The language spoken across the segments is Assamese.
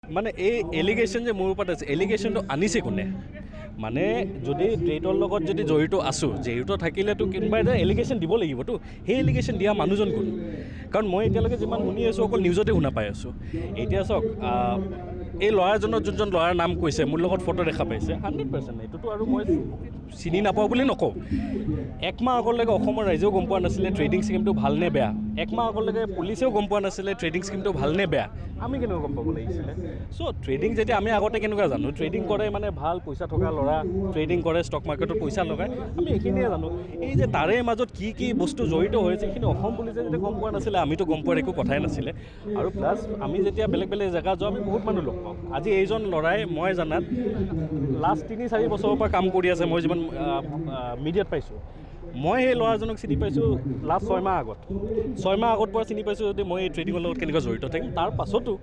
মানে এই এলিগেশ্যন যে মোৰ ওপৰত আছে, এলিগেশ্যনটো আনিছে কোনে? মানে যদি ট্ৰেডৰ লগত যদি জড়িত আছোঁ, জড়িত থাকিলেতো কোনোবা এটা এলিগেশ্যন দিব লাগিবতো। সেই এলিগেশ্যন দিয়া মানুহজন কোন? কাৰণ মই এতিয়ালৈকে যিমান শুনি আছোঁ অকল নিউজতে শুনা পাই আছোঁ। এতিয়া চাওক, এই ল'ৰাজনৰ যোনজন ল'ৰাৰ নাম কৈছে, মোৰ লগত ফটো দেখা পাইছে, 100% এইটোতো আৰু মই চিনি নাপাওঁ বুলি নকওঁ। একমাহ আগলৈকে অসমৰ ৰাইজেও গম পোৱা নাছিলে ট্ৰেডিং স্কিমটো ভাল নে বেয়া। একমাহ আগলৈকে পুলিচেও গম পোৱা নাছিলে ট্ৰেডিং স্কিমটো ভাল নে বেয়া। আমি কেনেকৈ গম পাব লাগিছিলে? চ' ট্ৰেডিং যেতিয়া আমি আগতে কেনেকুৱা জানো, ট্ৰেডিং কৰে মানে ভাল পইচা থকা ল'ৰা, ট্ৰেডিং কৰে ষ্টক মাৰ্কেটত পইচা লগায়, আমি এইখিনিয়ে জানো। এই যে তাৰে মাজত কি কি বস্তু জড়িত হৈছে সেইখিনি অসম পুলিচে যেতিয়া গম পোৱা নাছিলে, আমিতো গম পোৱাৰ একো কথাই নাছিলে। আৰু প্লাছ আমি যেতিয়া বেলেগ বেলেগ জেগাত যাওঁ, আমি বহুত মানুহ লগ পাওঁ। আজি এইজন ল'ৰাই মই জানাত লাষ্ট 3-4 বছৰৰ পৰা কাম কৰি আছে, মই যিমান মিডিয়াত পাইছোঁ। মই সেই ল'ৰাজনক চিনি পাইছোঁ লাষ্ট 6 মাহ আগত। 6 মাহ আগত পৰা চিনি পাইছোঁ যদি মই এই ট্ৰেডিঙৰ লগত কেনেকৈ জড়িত থাকিম। তাৰ পাছতো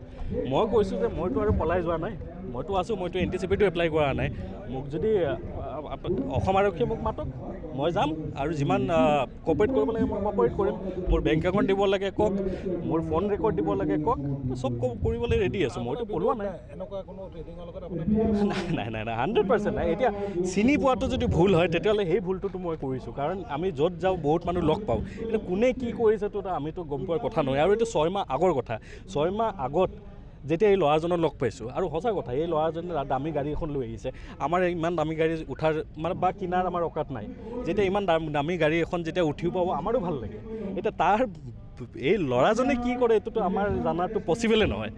মই কৈছোঁ যে মইতো আৰু পলাই যোৱা নাই, মইতো আছোঁ, মইতো এণ্টিচিপেটো এপ্লাই কৰা নাই। মোক যদি অসম আৰক্ষীয়ে মোক মাতক, মই যাম আৰু যিমান কপাৰেট কৰিব লাগে মই কপাৰেট কৰিম। মোৰ বেংক একাউণ্ট দিব লাগে কওক, মোৰ ফোন ৰেকৰ্ড দিব লাগে কওক, চব কৰিবলৈ ৰেডি আছোঁ। মইতো পলোৱা নাই। নাই নাই নাই 100% নাই। এতিয়া চিনি পোৱাটো যদি ভুল হয় তেতিয়াহ'লে সেই ভুলটোতো মই কৰিছোঁ। কাৰণ আমি য'ত যাওঁ বহুত মানুহ লগ পাওঁ, এতিয়া কোনে কি কৰিছেতো আমিতো গম পোৱাৰ কথা নহয়। আৰু এইটো 6 মাহ আগৰ কথা। 6 মাহ আগত যেতিয়া এই ল'ৰাজনক লগ পাইছোঁ, আৰু সঁচা কথা এই ল'ৰাজনে দামী গাড়ী এখন লৈ আহিছে। আমাৰ ইমান দামী গাড়ী উঠাৰ মানে বা কিনাৰ আমাৰ অকাত নাই। যেতিয়া ইমান দামী গাড়ী এখন যেতিয়া উঠিও পাব আমাৰো ভাল লাগে। এতিয়া তাৰ এই ল'ৰাজনে কি কৰে এইটোতো আমাৰ জানাটো পচিবলে নহয়।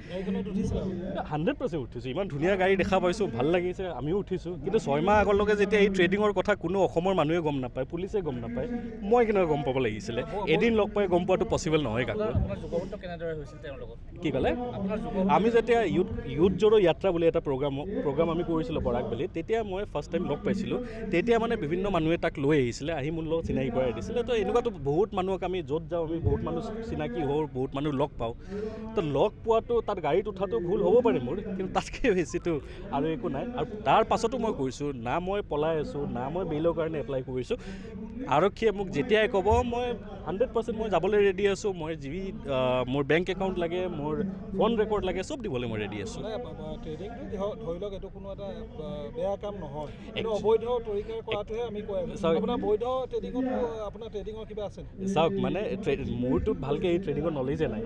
100% উঠিছোঁ, ইমান ধুনীয়া গাড়ী দেখা পাইছোঁ, ভাল লাগিছে, আমিও উঠিছোঁ। কিন্তু 6 মাহ আগলৈকে যেতিয়া এই ট্ৰেডিঙৰ কথা কোনো অসমৰ মানুহে গম নাপায়, পুলিচে গম নাপায়, মই কেনেকৈ গম পাব লাগিছিলে? এদিন লগ পাই গম পোৱাটো পচিবল নহয় কাকো। কি ক'লে? আমি যেতিয়া ইউথ জোৰো যাত্ৰা বুলি এটা প্ৰগ্ৰাম আমি কৰিছিলোঁ বৰাকবেলিত, তেতিয়া মই ফাৰ্ষ্ট টাইম লগ পাইছিলোঁ। তেতিয়া মানে বিভিন্ন মানুহে তাক লৈ আহিছিলে, আহি মোৰ লগত চিনাকি কৰাই দিছিলে। তো এনেকুৱাতো বহুত মানুহক আমি য'ত যাওঁ আমি বহুত মানুহ চিনাকি হওঁ, বহুত মানুহ লগ পাওঁ। তো লগ পোৱাটো তাত গাড়ীত উঠাটো ভুল হ'ব পাৰে মোৰ, কিন্তু তাতকৈ বেছিতো আৰু একো নাই। আৰু তাৰ পাছতো মই কৈছোঁ না মই পলাই আছোঁ, না মই বেইলৰ কাৰণে এপ্লাই কৰিছোঁ। আৰক্ষীয়ে মোক যেতিয়াই ক'ব মই 100% মই যাবলৈ ৰেডি আছোঁ। মই মোৰ বেংক একাউণ্ট লাগে, মোৰ ফোন ৰেকৰ্ড লাগে, চব দিবলৈ মই ৰেডি আছোঁ। ট্ৰেডিংটো ধৰি লওক এইটো কোনো এটা বেয়া কাম নহয়, কিন্তু অবৈধ তৰিকাৰ কৰাটোহে আমি কৈ আছোঁ। আপোনাৰ বৈধ ট্ৰেডিঙত আপোনাৰ ট্ৰেডিঙৰ কিবা আছে? চাওক, মানে মোৰতো ভালকৈ এই ট্ৰেডিঙৰ নলেজে নাই।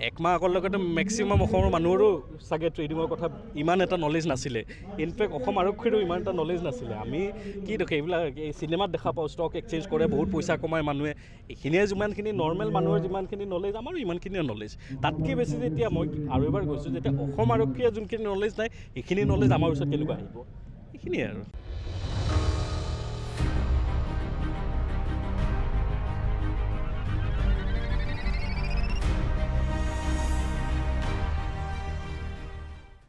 একমাহ আগলৈকেতো মেক্সিমাম অসমৰ মানুহৰো চাগে ট্ৰেডিঙৰ কথা ইমান এটা নলেজ নাছিলে। ইনফেক্ট অসম আৰক্ষীৰো ইমান এটা নলেজ নাছিলে। আমি কি দেখোঁ এইবিলাক এই চিনেমাত দেখা পাওঁ, ষ্টক এক্সচেঞ্জ কৰে, বহুত পইচা কমায় মানুহে। এইখিনিয়ে যিমানখিনি নৰ্মেল মানুহৰ যিমানখিনি নলেজ, আমাৰো ইমানখিনিয়ে নলেজ। তাতকৈ বেছি যেতিয়া মই আৰু এবাৰ কৈছোঁ, যেতিয়া অসম আৰক্ষীয়ে যোনখিনি নলেজ নাই, এইখিনি নলেজ আমাৰ ওচৰত কেনেকুৱা আহিব? এইখিনিয়ে আৰু।